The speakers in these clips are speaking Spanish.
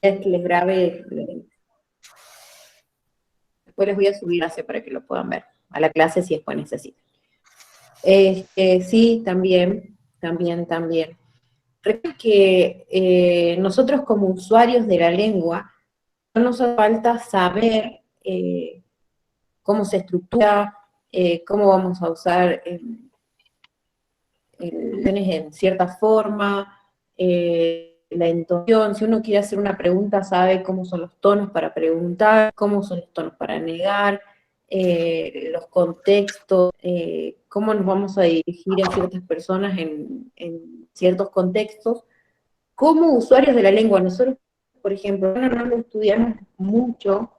es que les grabe, después les voy a subir para que lo puedan ver a la clase si después necesitan. Sí, también. Recuerden que nosotros como usuarios de la lengua, no nos hace falta saber cómo se estructura, cómo vamos a usar en cierta forma, la entonación. Si uno quiere hacer una pregunta, sabe cómo son los tonos para preguntar, cómo son los tonos para negar, los contextos, cómo nos vamos a dirigir a ciertas personas en ciertos contextos. Como usuarios de la lengua, nosotros, por ejemplo, no lo estudiamos mucho,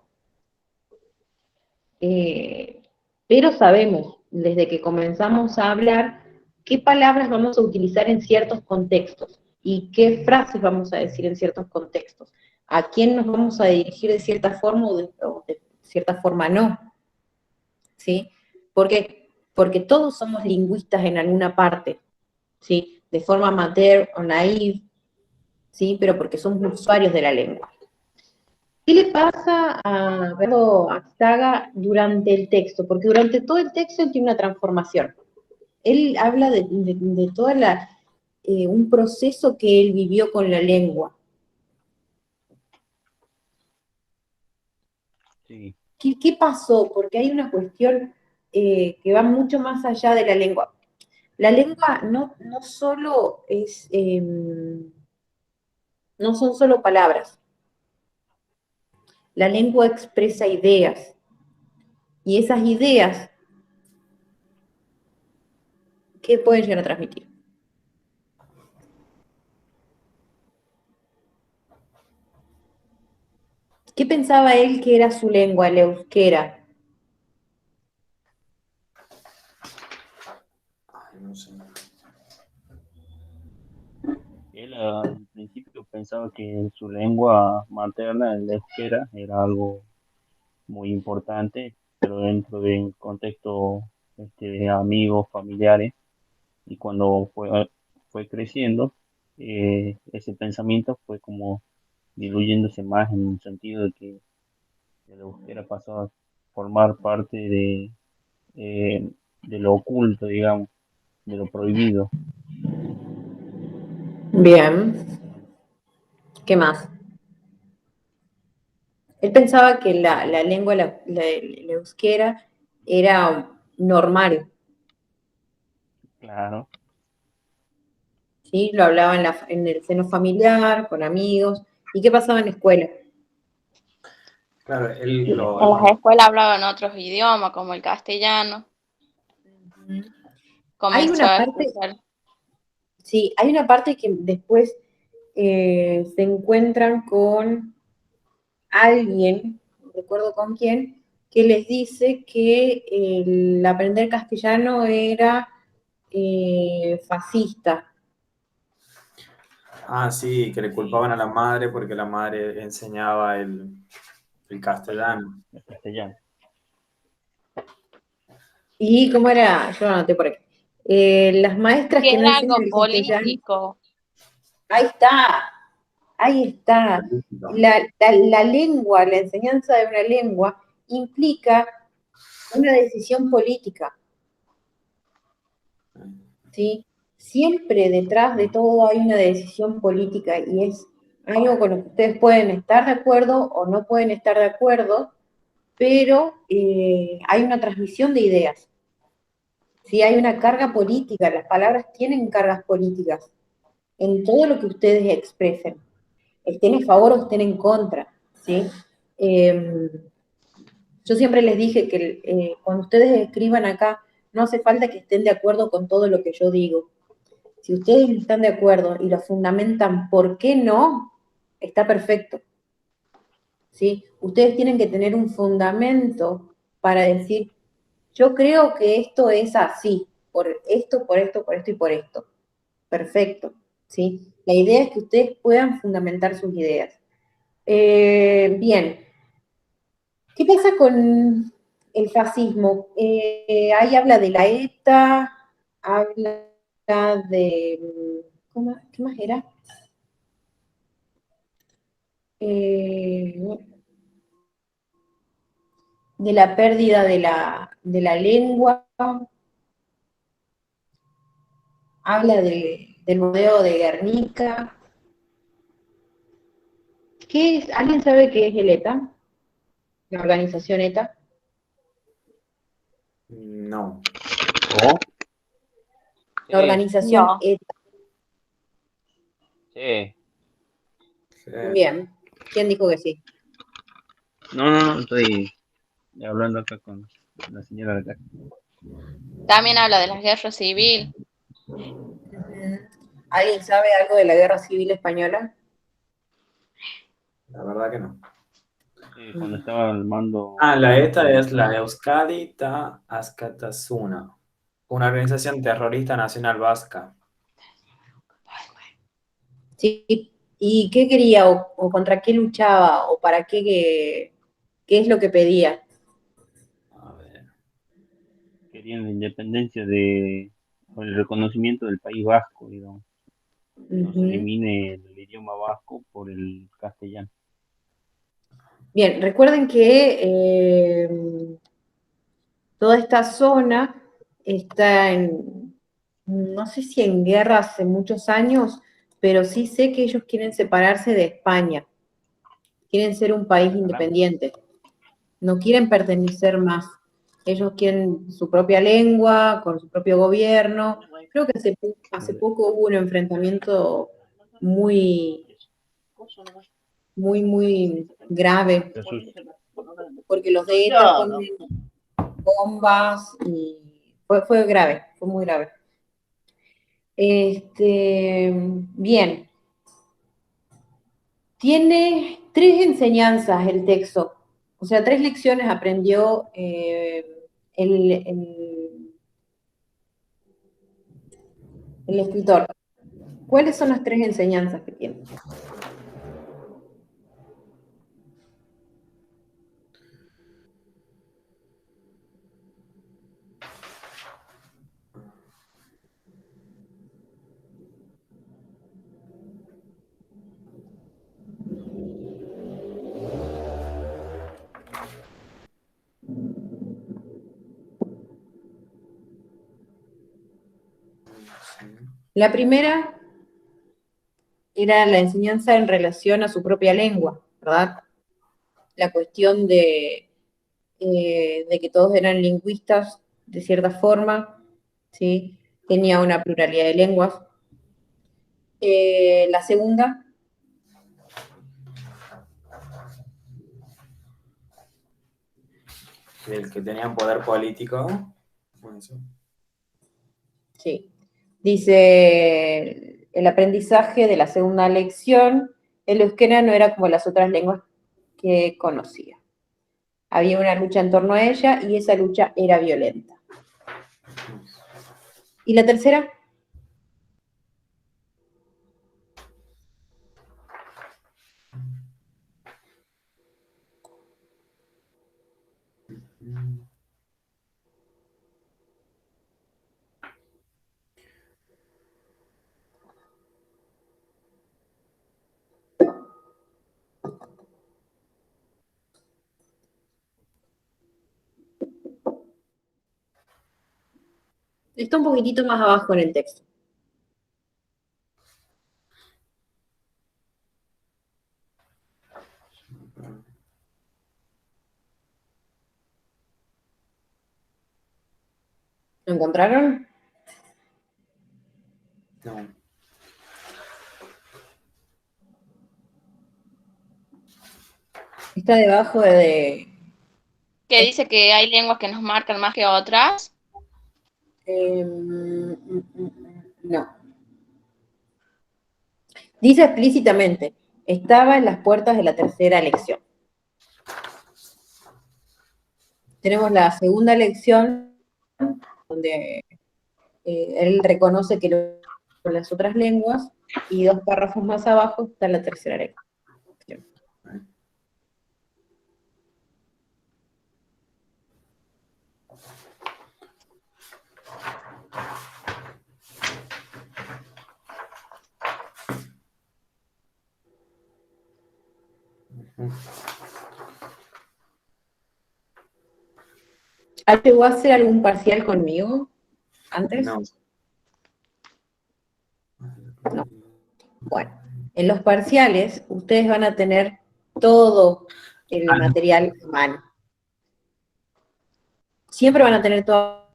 pero sabemos, desde que comenzamos a hablar, qué palabras vamos a utilizar en ciertos contextos y qué frases vamos a decir en ciertos contextos, a quién nos vamos a dirigir de cierta forma o de cierta forma no, ¿sí? Porque todos somos lingüistas en alguna parte, ¿sí? De forma amateur o naive, ¿sí? Pero porque somos usuarios de la lengua. ¿Qué le pasa a Berto Axaga durante el texto? Porque durante todo el texto él tiene una transformación. Él habla de toda un proceso que él vivió con la lengua. Sí. ¿Qué pasó? Porque hay una cuestión que va mucho más allá de la lengua. La lengua no solo es, no son solo palabras. La lengua expresa ideas. Y esas ideas, ¿qué pueden llegar a transmitir? ¿Qué pensaba él que era su lengua, el euskera? Ay, no sé. Él al principio pensaba que su lengua materna, el euskera, era algo muy importante, pero dentro del contexto de amigos, familiares, y cuando fue creciendo, ese pensamiento fue como diluyéndose más en el sentido de que el euskera pasó a formar parte de lo oculto, digamos, de lo prohibido. Bien. ¿Qué más? Él pensaba que la lengua, el euskera, era normal, Claro, ¿sí? Lo hablaba en el seno familiar, con amigos. ¿Y qué pasaba en la escuela? Claro, él en la lo, En escuela. las escuelas hablaban otros idiomas, como el castellano. Hay Comenzó una a parte, escuchar. sí, hay una parte que después se encuentran con alguien, no recuerdo con quién, que les dice que el aprender castellano era fascista. sí, que le culpaban a la madre porque la madre enseñaba el castellano. El castellano. ¿Y cómo era? Yo lo anoté por aquí. Las maestras Que que no era enseñan algo el castellano. político. Ahí está, ahí está. La lengua, la enseñanza de una lengua implica una decisión política, ¿sí? Siempre detrás de todo hay una decisión política y es algo con lo que ustedes pueden estar de acuerdo o no pueden estar de acuerdo, pero hay una transmisión de ideas, ¿sí? Hay una carga política, las palabras tienen cargas políticas en todo lo que ustedes expresen, estén a favor o estén en contra, ¿sí? Eh, yo siempre les dije que cuando ustedes escriban acá, no hace falta que estén de acuerdo con todo lo que yo digo. Si ustedes están de acuerdo y lo fundamentan, ¿por qué no? Está perfecto, ¿sí? Ustedes tienen que tener un fundamento para decir, yo creo que esto es así, por esto, por esto, por esto y por esto. Perfecto, ¿sí? La idea es que ustedes puedan fundamentar sus ideas. Bien, ¿qué pasa con el fascismo? Ahí habla de la ETA, habla de... ¿qué más era? eh, de la pérdida de la lengua, habla del bombardeo de Guernica. ¿Qué es? ¿Alguien sabe qué es el ETA? La organización ETA. No. ¿Oh? La Sí, organización No. ETA. sí. Bien. ¿Quién dijo que sí? No, estoy hablando acá con la señora de acá. También habla de la guerra civil. ¿Alguien sabe algo de la Guerra Civil Española? La verdad que no. Sí, cuando estaba al mando La ETA Franco. es la Euskadi Ta Askatasuna, una organización terrorista nacional vasca. Sí. ¿Y qué quería o contra qué luchaba o para qué es lo que pedía? A ver. Querían la independencia o el reconocimiento del País Vasco, digamos, que no se Ujú. elimine el idioma vasco por el castellano. Bien, recuerden que toda esta zona está no sé si en guerra hace muchos años, pero sí sé que ellos quieren separarse de España, quieren ser un país Caramba, independiente, no quieren pertenecer más. Ellos quieren su propia lengua, con su propio gobierno. Creo que hace poco hubo un enfrentamiento muy, muy grave, Jesús. porque los de ETA ponen bombas y fue grave, fue muy grave. Bien, tiene 3 enseñanzas el texto, o sea, 3 lecciones aprendió el, el- el escritor. ¿Cuáles son las 3 enseñanzas que tiene? La primera era la enseñanza en relación a su propia lengua, ¿verdad? La cuestión de que todos eran lingüistas de cierta forma, ¿sí? Tenía una pluralidad de lenguas. La segunda, El que tenían poder político. Bueno, sí. sí, dice el aprendizaje de la segunda lección, el euskera no era como las otras lenguas que conocía. Había una lucha en torno a ella y esa lucha era violenta. ¿Y la tercera? Está un poquitito más abajo en el texto. ¿Lo encontraron? No. Está debajo Que dice que hay lenguas que nos marcan más que otras. no. Dice explícitamente, estaba en las puertas de la tercera lección. Tenemos la segunda lección, donde él reconoce que las otras lenguas, y 2 párrafos más abajo está la tercera lección. ¿Llegó a hacer algún parcial conmigo antes? No. No. Bueno, en los parciales ustedes van a tener todo el material a mano. Siempre van a tener todo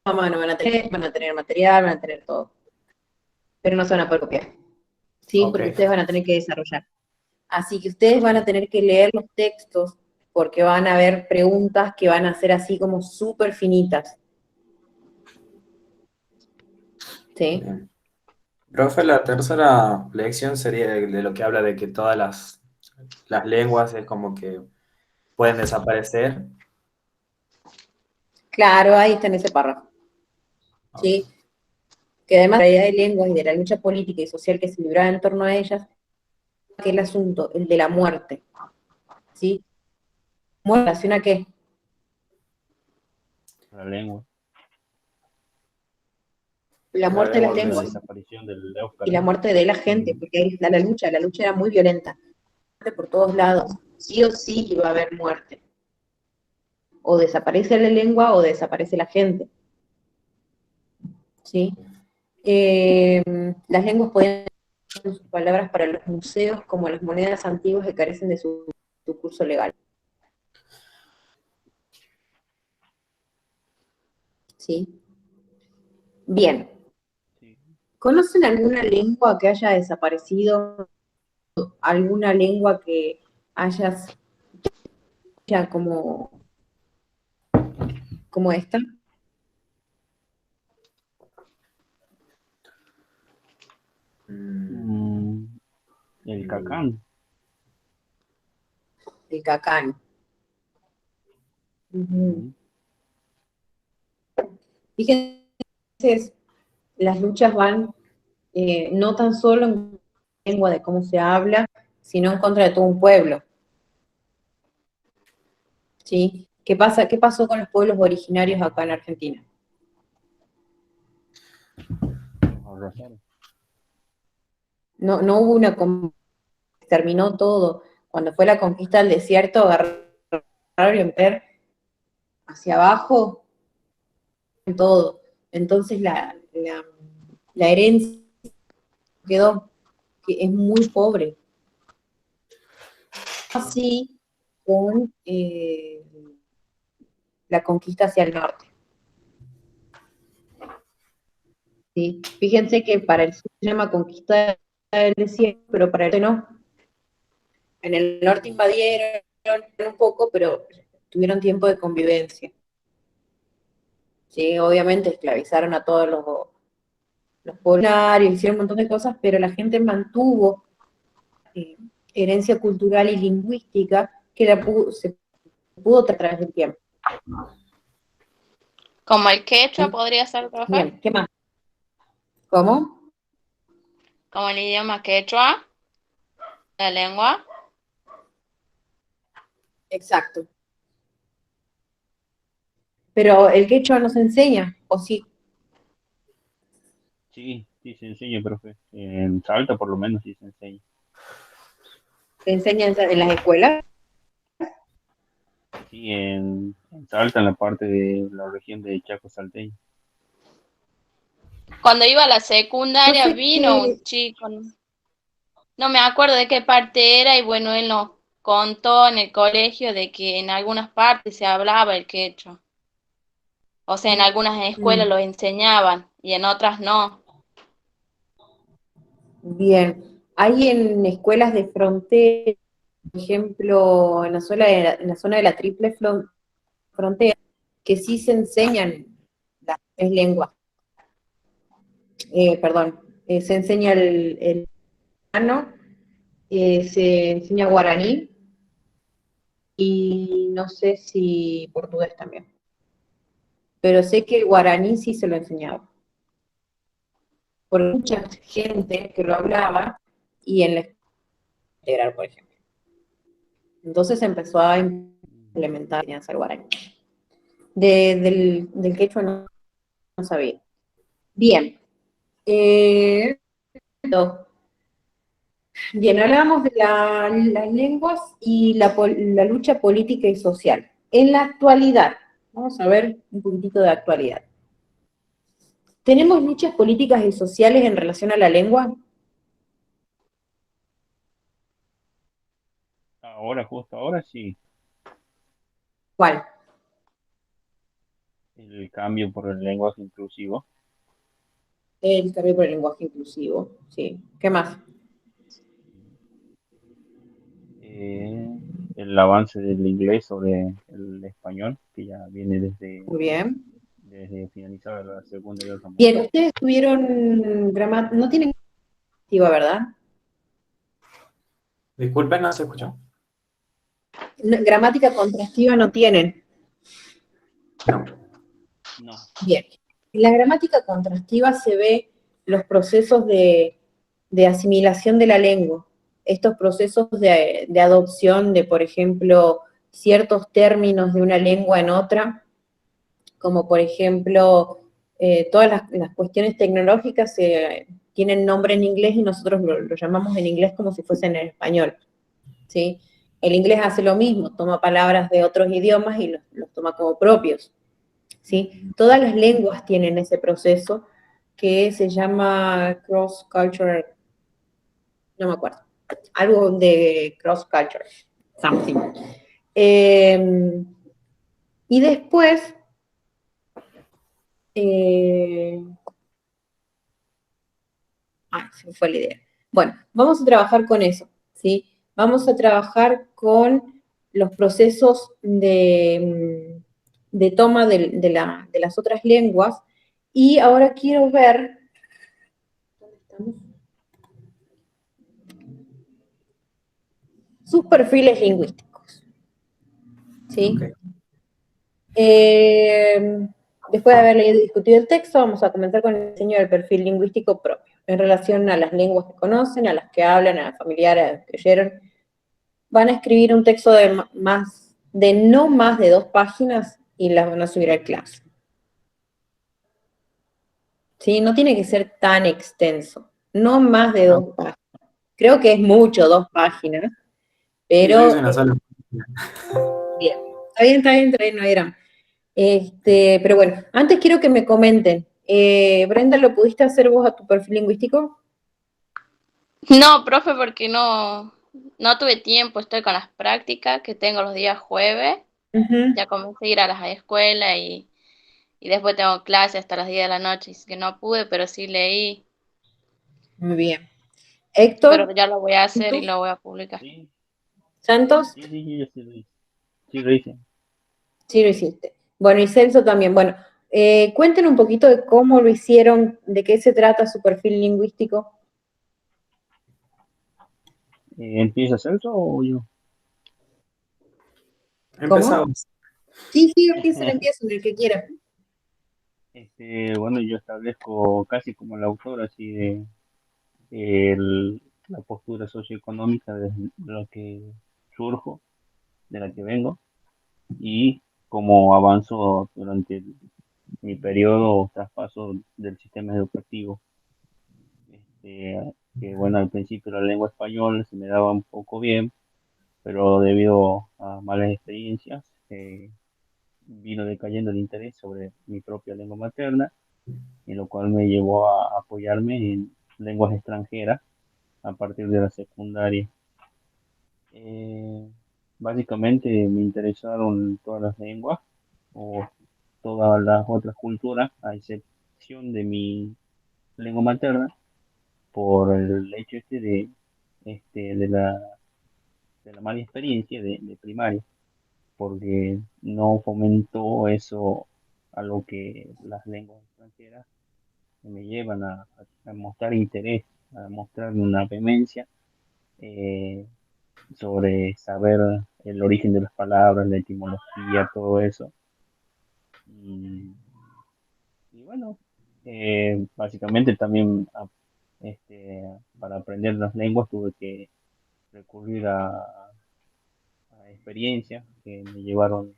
a mano, van a tener material, van a tener todo. Pero no se van a poder copiar. ¿Sí? Ok. Porque ustedes van a tener que desarrollar. Así que ustedes van a tener que leer los textos porque van a haber preguntas que van a ser así como súper finitas. ¿Sí? Bien. Profe, la tercera lección sería de lo que habla de que todas las lenguas es como que pueden desaparecer. Claro, ahí está en ese párrafo. ¿Sí? Que además de la realidad de lenguas y de la lucha política y social que se libraba en torno a ellas, que el asunto, el de la muerte. ¿Sí? ¿Muerte relación a qué? La lengua. La La muerte de las Por la lengua. lenguas desaparición del y éuscara. la muerte de la gente, porque ahí está la lucha era muy violenta. Por todos lados, sí o sí iba a haber muerte. O desaparece la lengua o desaparece la gente. ¿Sí? Las lenguas podían ser sus palabras para los museos como las monedas antiguas que carecen de su curso legal. ¿Sí? Bien. Sí. ¿Conocen alguna lengua que haya desaparecido? ¿Alguna lengua que hayas ya como esta? Mm, El cacán. El cacán. Ujú. Ujú. Fíjense, las luchas van no tan solo en lengua de cómo se habla, sino en contra de todo un pueblo. ¿Sí? ¿Qué pasa? ¿Qué pasó con los pueblos originarios acá en Argentina? Los arrasaron. No hubo una terminó todo. Cuando fue la conquista del desierto, agarraron y empezar hacia abajo todo. Entonces la herencia quedó, que es muy pobre. Así con la conquista hacia el norte. ¿Sí? Fíjense que para el sur se llama conquista del desierto, pero para el norte no. En el norte invadieron un poco, pero tuvieron tiempo de convivencia. ¿Sí? Obviamente esclavizaron a todos los pobladores, hicieron un montón de cosas, pero la gente mantuvo eh, herencia cultural y lingüística que se pudo a través del tiempo. Como el quechua ¿Sí? podría ser, profe. Bien, ¿qué más? ¿Cómo? Como el idioma quechua, la lengua. Exacto. Pero el quechua no se enseña, ¿o sí? Sí, sí se enseña, profe. En Salta por lo menos sí se enseña. ¿Se enseña en las escuelas? Sí, en Salta, en la parte de la región de Chaco salteño. Cuando iba a la Yo secundaria sé vino que, un chico, no me acuerdo de qué parte era, y bueno, él nos contó en el colegio de que en algunas partes se hablaba el quechua. O sea, en algunas escuelas lo enseñaban y en otras no. bien, hay en escuelas de frontera, por ejemplo, en la zona de la triple frontera, que sí se enseñan las tres lenguas. Perdón, se enseña el hispano, se enseña guaraní y no sé si portugués también. Pero sé que el guaraní sí se lo enseñaba. Por mucha gente que lo hablaba y en la integral, por ejemplo. Entonces se empezó a implementar la enseñanza del guaraní. Del quechua no sabía. Bien. Bien, hablábamos de las lenguas y la lucha política y social. En la actualidad, vamos a ver un poquitito de actualidad. ¿Tenemos luchas políticas y sociales en relación a la lengua? Ahora, justo ahora, sí, ¿Cuál? el cambio por el lenguaje inclusivo. El cambio por el lenguaje inclusivo, sí. ¿Qué más? eh, el avance del inglés sobre el español, que ya viene Muy bien. desde finalizada la Segunda Guerra Bien, Mundial. ustedes tuvieron gramática, no tienen activa, ¿verdad? Disculpen, no se escuchó. Gramática contrastiva no tienen. No. No, Bien. En la gramática contrastiva se ve los procesos de asimilación de la lengua, estos procesos de adopción de, por ejemplo, ciertos términos de una lengua en otra, como por ejemplo, todas las cuestiones tecnológicas tienen nombre en inglés y nosotros lo llamamos en inglés como si fuesen en español, ¿sí? El inglés hace lo mismo, toma palabras de otros idiomas y los toma como propios, ¿sí? Todas las lenguas tienen ese proceso que se llama cross-cultural, no me acuerdo, algo de cross-culture, something. Y después, eh, se me fue la idea. Bueno, vamos a trabajar con eso, ¿sí? Vamos a trabajar con los procesos de toma de las otras lenguas y ahora quiero ver, ¿dónde estamos? Sus perfiles lingüísticos, ¿sí? Ok. Después de haber leído y discutido el texto, vamos a comenzar con el diseño del perfil lingüístico propio, en relación a las lenguas que conocen, a las que hablan, a las familiares, a las que oyeron. Van a escribir un texto de no más de 2 páginas y las van a subir al clase. ¿Sí? No tiene que ser tan extenso, no más de 2 páginas. Creo que es mucho 2 páginas, Sí, yo hice pero una sola. bien. Está bien, no hay drama. Pero bueno, antes quiero que me comenten. Brenda, ¿lo pudiste hacer vos a tu perfil lingüístico? No, profe, porque no tuve tiempo, estoy con las prácticas que tengo los días jueves. Ujú. Ya comencé a ir a las escuelas y después tengo clase hasta las 10 de la noche, así que no pude, pero sí leí, Muy bien. pero Héctor, ya lo voy a hacer y ¿tú? lo voy a publicar. sí, ¿Santos? sí, sí, yo sí lo hice. Sí lo hice. Sí, lo hiciste. Bueno, y Celso también. Bueno, cuenten un poquito de cómo lo hicieron, de qué se trata su perfil lingüístico. ¿Empieza Celso o yo? ¿Cómo? Empezamos. Sí, sí, empiecen, el que quiera. Bueno, yo establezco casi como el autor, así de la postura socioeconómica de lo que surjo, de la que vengo, y cómo avanzo durante mi periodo o traspaso del sistema educativo. Que bueno, al principio la lengua española se me daba un poco bien, pero debido a malas experiencias, vino decayendo el interés sobre mi propia lengua materna, y lo cual me llevó a apoyarme en lenguas extranjeras a partir de la secundaria. Eh, Básicamente me interesaron todas las lenguas o todas las otras culturas, a excepción de mi lengua materna, por el hecho de la mala experiencia de primaria, porque no fomentó eso a lo que las lenguas extranjeras me llevan a mostrar interés, a mostrar una vehemencia eh, sobre saber el origen de las palabras, la etimología, todo eso. Y, y bueno, básicamente también para aprender las lenguas tuve que recurrir a experiencias que me llevaron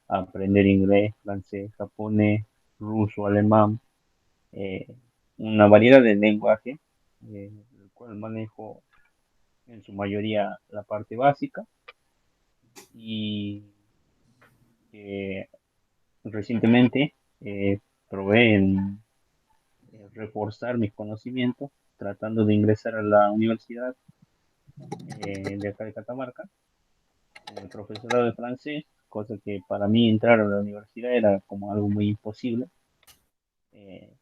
a aprender inglés, francés, japonés, ruso, alemán, eh, una variedad de lenguajes, el cual manejo en su mayoría la parte básica, y que recientemente probé en reforzar mis conocimientos tratando de ingresar a la universidad de acá de Catamarca en el profesorado de francés, cosa que para mí entrar a la universidad era como algo muy imposible,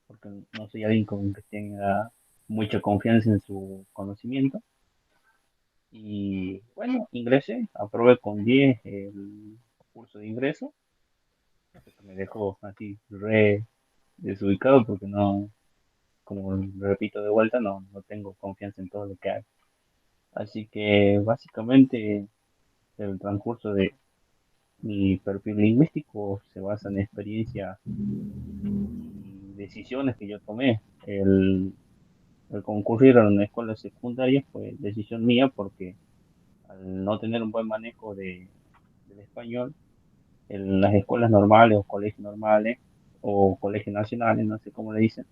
porque no soy alguien con que tenga mucha confianza en su conocimiento. Y bueno, ingresé, aprobé con 10 el curso de ingreso, cosa que me dejó así re desubicado porque no, como repito de vuelta, no tengo confianza en todo lo que hago. Así que básicamente el transcurso de mi perfil lingüístico se basa en experiencias y decisiones que yo tomé. El concurrir a una escuela secundaria fue decisión mía porque al no tener un buen manejo del español, en las escuelas normales o colegios normales o colegios nacionales, no sé cómo le dicen,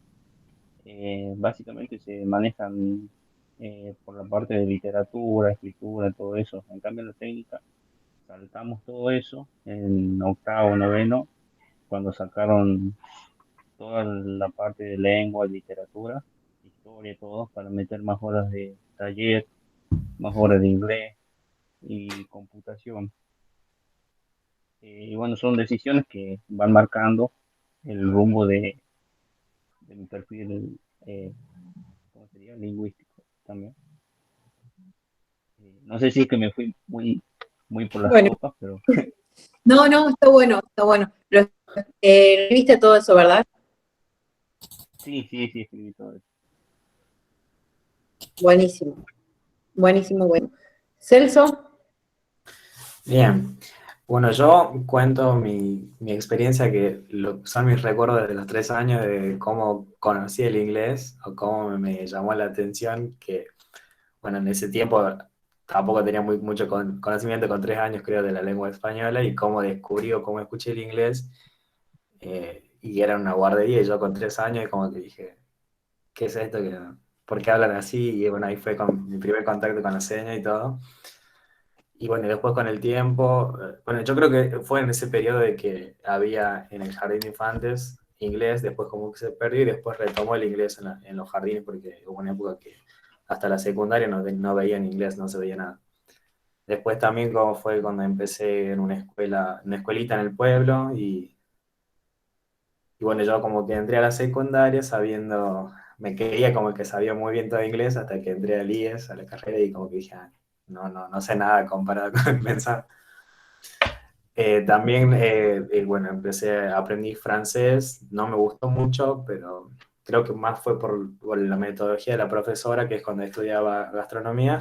básicamente se manejan por la parte de literatura, escritura, todo eso. En cambio, en la técnica, saltamos todo eso en octavo, noveno, cuando sacaron toda la parte de lengua, literatura, historia, todo, para meter más horas de taller, más horas de inglés y computación. Y bueno, son decisiones que van marcando el rumbo de mi perfil, ¿cómo sería? Lingüístico también. No sé si es que me fui muy por las Bueno, copas, pero no, está bueno, está bueno. Viste todo eso, ¿verdad? sí, escribí todo eso. Buenísimo, buenísimo, bueno. Celso, Bien, bueno, yo cuento mi experiencia, que son mis recuerdos desde los 3 años de cómo conocí el inglés o cómo me llamó la atención, que bueno, en ese tiempo tampoco tenía mucho conocimiento, con 3 años creo, de la lengua española, y cómo descubrí o cómo escuché el inglés, y era una guardería, y yo con 3 años y como que dije, ¿qué es esto? ¿Por qué hablan así? Y bueno, ahí fue con mi primer contacto con la seña y todo. Y bueno, y después con el tiempo, bueno, yo creo que fue en ese periodo de que había en el jardín de infantes inglés, después como que se perdió y después retomó el inglés en los jardines, porque hubo una época que hasta la secundaria no veían inglés, no se veía nada. Después también como fue cuando empecé en una escuelita en el pueblo, y bueno, yo como que entré a la secundaria sabiendo, me creía como que sabía muy bien todo inglés hasta que entré al IES, a la carrera, y como que dije, "Ah, no sé nada comparado con pensar". También, bueno, aprendí francés, no me gustó mucho, pero creo que más fue por la metodología de la profesora, que es cuando estudiaba gastronomía,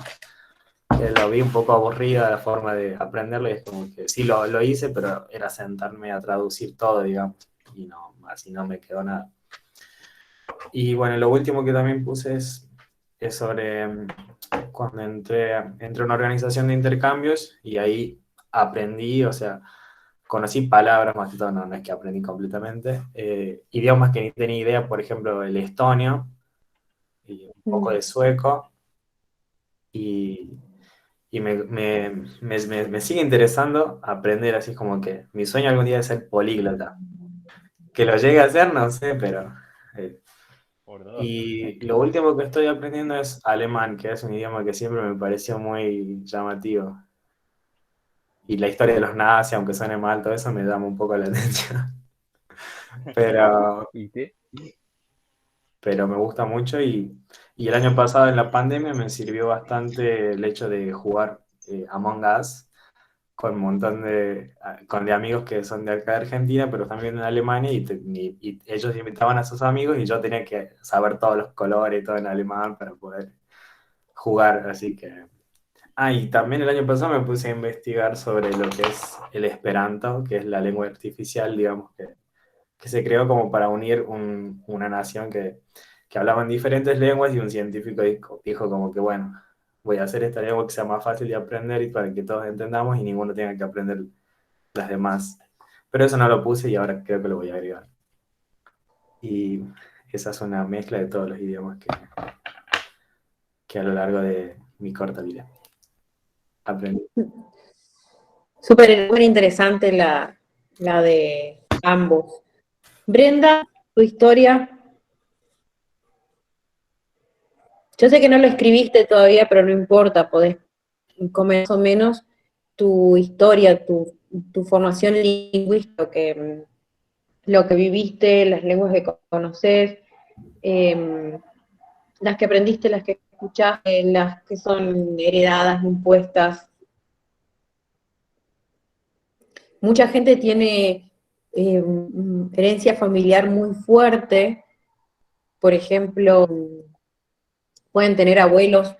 que lo vi un poco aburrida la forma de aprenderlo, y es como que sí lo hice, pero era sentarme a traducir todo, digamos, y no, así no me quedó nada. Y bueno, lo último que también puse es sobre cuando entré a una organización de intercambios, y ahí aprendí, o sea, conocí palabras más que todo, no es que aprendí completamente, idiomas que ni tenía idea, por ejemplo, el estonio y un poco de sueco, y, y me sigue interesando aprender, así como que mi sueño algún día es ser políglota. Que lo llegue a hacer, no sé, pero... eh, Por dos. y lo último que estoy aprendiendo es alemán, que es un idioma que siempre me pareció muy llamativo. Y la historia de los nazis, aunque suene mal, todo eso me llama un poco la atención. Pero, ¿Viste? pero me gusta mucho, y el año pasado en la pandemia me sirvió bastante el hecho de jugar Among Us con un montón de amigos que son de acá de Argentina, pero también en Alemania, y ellos invitaban a sus amigos y yo tenía que saber todos los colores y todo en alemán para poder jugar, así que... Ah, y también el año pasado me puse a investigar sobre lo que es el Esperanto, que es la lengua artificial, digamos, que se creó como para unir una nación que hablaban diferentes lenguas, y un científico dijo como que, bueno, voy a hacer esta lengua que sea más fácil de aprender y para que todos entendamos y ninguno tenga que aprender las demás. Pero eso no lo puse y ahora creo que lo voy a agregar. Y esa es una mezcla de todos los idiomas que a lo largo mi corta vida. Aprendí. Súper interesante la de ambos. Brenda, tu historia. Yo sé que no lo escribiste todavía, pero no importa, podés más o menos tu historia, tu formación lingüística, lo que viviste, las lenguas que conoces, las que aprendiste, las que escuchaste, las que son heredadas, impuestas. Mucha gente tiene herencia familiar muy fuerte, por ejemplo, pueden tener abuelos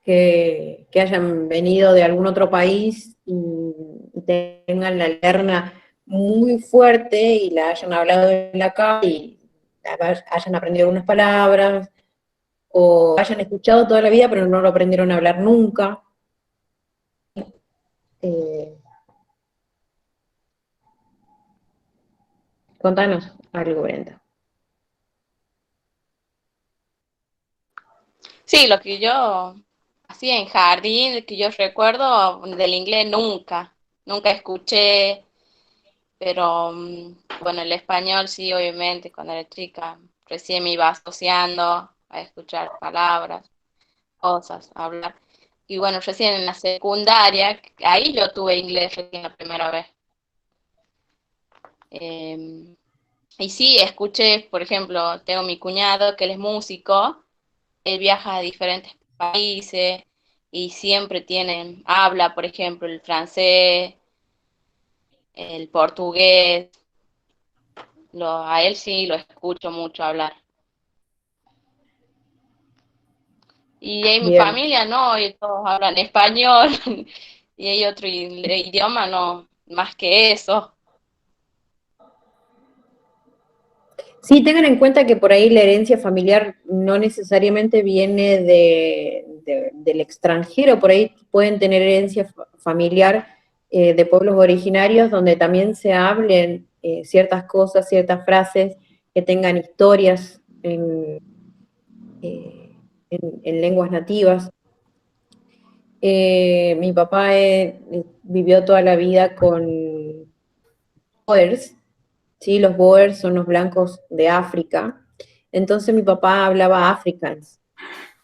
que hayan venido de algún otro país y tengan la lerna muy fuerte y la hayan hablado en la calle y hayan aprendido algunas palabras, o hayan escuchado toda la vida pero no lo aprendieron a hablar nunca. Eh, Contanos algo, Brenda. Sí, lo que yo hacía en jardín, que yo recuerdo del inglés nunca escuché, pero bueno, el español sí, obviamente, cuando era chica, recién me iba asociando a escuchar palabras, cosas, a hablar. Y bueno, recién en la secundaria, ahí yo tuve inglés recién la primera vez. Eh, y sí, escuché, por ejemplo, tengo mi cuñado que él es músico, él viaja a diferentes países y siempre habla, por ejemplo, el francés, el portugués, a él sí lo escucho mucho hablar. Y en mi Bien. familia no, y todos hablan español, y hay otro idioma, no, más que eso. Sí, tengan en cuenta que por ahí la herencia familiar no necesariamente viene del extranjero, por ahí pueden tener herencia familiar de pueblos originarios donde también se hablen ciertas cosas, ciertas frases, que tengan historias en lenguas nativas. Mi papá vivió toda la vida con Boers, ¿sí? Los Boers son los blancos de África. Entonces mi papá hablaba Afrikaans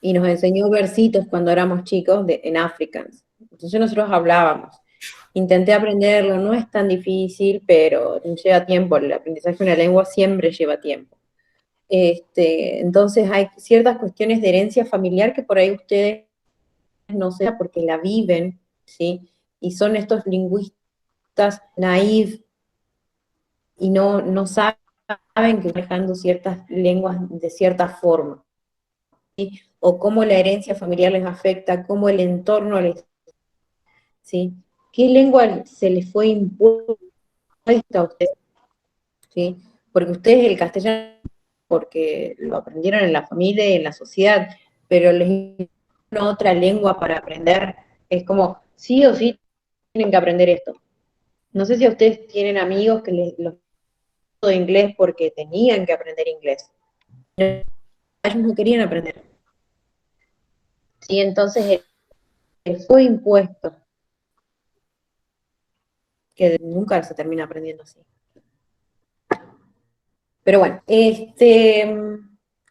y nos enseñó versitos cuando éramos chicos en Afrikaans. Entonces nosotros hablábamos. Intenté aprenderlo, no es tan difícil, pero lleva tiempo. El aprendizaje de una lengua siempre lleva tiempo. Entonces hay ciertas cuestiones de herencia familiar que por ahí ustedes no sepan porque la viven, ¿sí? Y son estos lingüistas naïf y no saben que están dejando ciertas lenguas de cierta forma, ¿sí? O cómo la herencia familiar les afecta, cómo el entorno les, ¿sí? ¿Qué lengua se les fue impuesta a ustedes? ¿Sí? Porque ustedes el castellano, porque lo aprendieron en la familia y en la sociedad, pero les una otra lengua para aprender, es como, sí o sí tienen que aprender esto. No sé si ustedes tienen amigos que los de inglés porque tenían que aprender inglés. Ellos no querían aprender. Sí, entonces fue impuesto, que nunca se termina aprendiendo así. Pero bueno,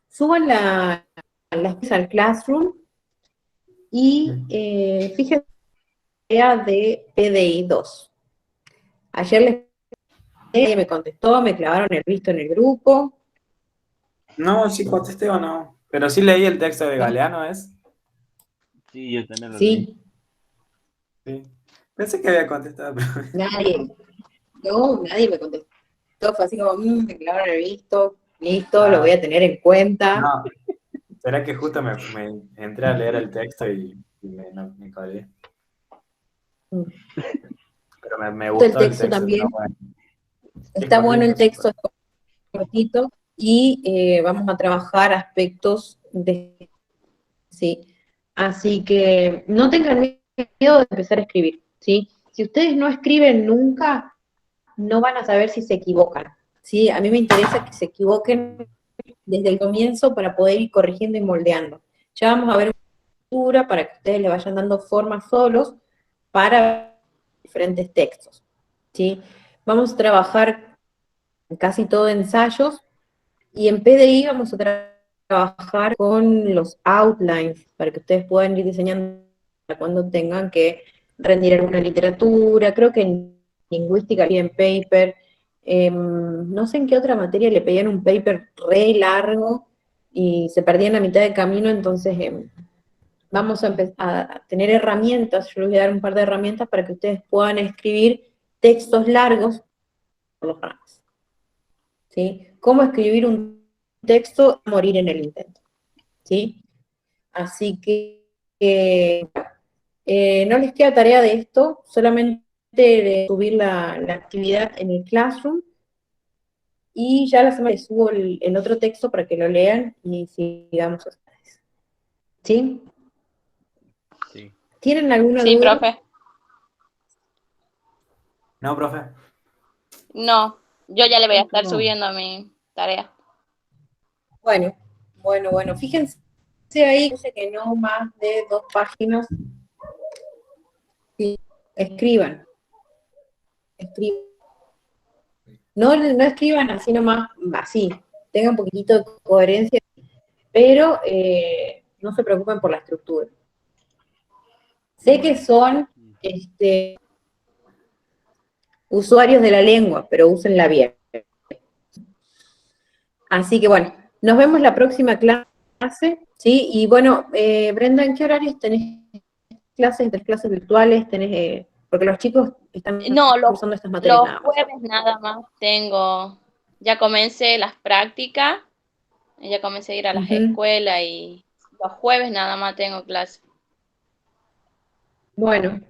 suban las al Classroom y fíjense de PDI 2. Ayer me contestó, me clavaron el visto en el grupo. No, sí contesté o no. Pero sí leí el texto de Galeano, ¿es? Sí, yo también lo leí. Sí, Sí. Pensé que había contestado, pero... nadie me contestó. Fue así como, me clavaron el visto, listo, lo Ah, voy a tener en cuenta. no, será que justo me entré a leer el texto y me colgué. Pero me El gustó el texto texto, está también, bueno. Es está bueno el cortito, texto, súper. es cortito, y vamos a trabajar aspectos de, sí. Así que no tengan miedo de empezar a escribir, ¿sí? Si ustedes no escriben nunca, no van a saber si se equivocan, ¿sí? A mí me interesa que se equivoquen desde el comienzo para poder ir corrigiendo y moldeando. Ya vamos a ver para que ustedes le vayan dando forma solos para diferentes textos, ¿sí? Vamos a trabajar casi todo ensayos y en PDI vamos a trabajar con los outlines para que ustedes puedan ir diseñando cuando tengan que rendir alguna literatura. Creo que en lingüística piden paper. No sé en qué otra materia le pedían un paper re largo y se perdían a mitad de camino, entonces vamos a tener herramientas. Yo les voy a dar un par de herramientas para que ustedes puedan escribir textos largos por los ramos, ¿sí? Cómo escribir un texto y morir en el intento, ¿sí? Así que no les queda tarea de esto, solamente de subir la actividad en el Classroom, y ya la semana les subo el otro texto para que lo lean y sigamos ustedes. ¿Sí? Sí. ¿Tienen alguna Sí, duda? profe. No, profe. No, yo ya le voy a estar No. subiendo mi tarea. Bueno, bueno, fíjense ahí, dice que no más de 2 páginas. Sí, escriban. No escriban así nomás, así, tengan un poquitito de coherencia, pero no se preocupen por la estructura. Sé que son usuarios de la lengua, pero úsenla bien. Así que bueno, nos vemos la próxima clase, ¿sí? Y bueno, Brenda, ¿en qué horarios tenés clases, clases virtuales? Tenés, porque los chicos están No, cursando estas materias los nada más. jueves nada más tengo, ya comencé las prácticas, ya comencé a ir a las Ujú. escuelas y los jueves nada más tengo clase. Bueno,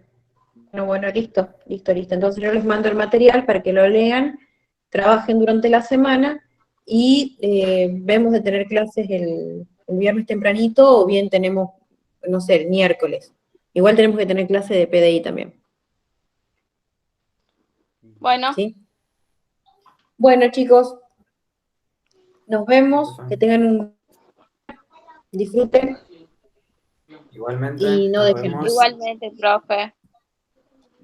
listo. Entonces yo les mando el material para que lo lean, trabajen durante la semana y vemos de tener clases el viernes tempranito o bien tenemos, no sé, el miércoles. Igual tenemos que tener clase de PDI también, Bueno, ¿sí? Bueno, chicos, nos vemos, que Profe. tengan disfruten Igualmente, y no nos dejen. vemos. igualmente, profe.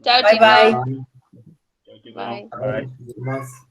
Chao, Bye, chicos. bye. Bye. Chao, chicos. Bye. Bye. Nos vemos.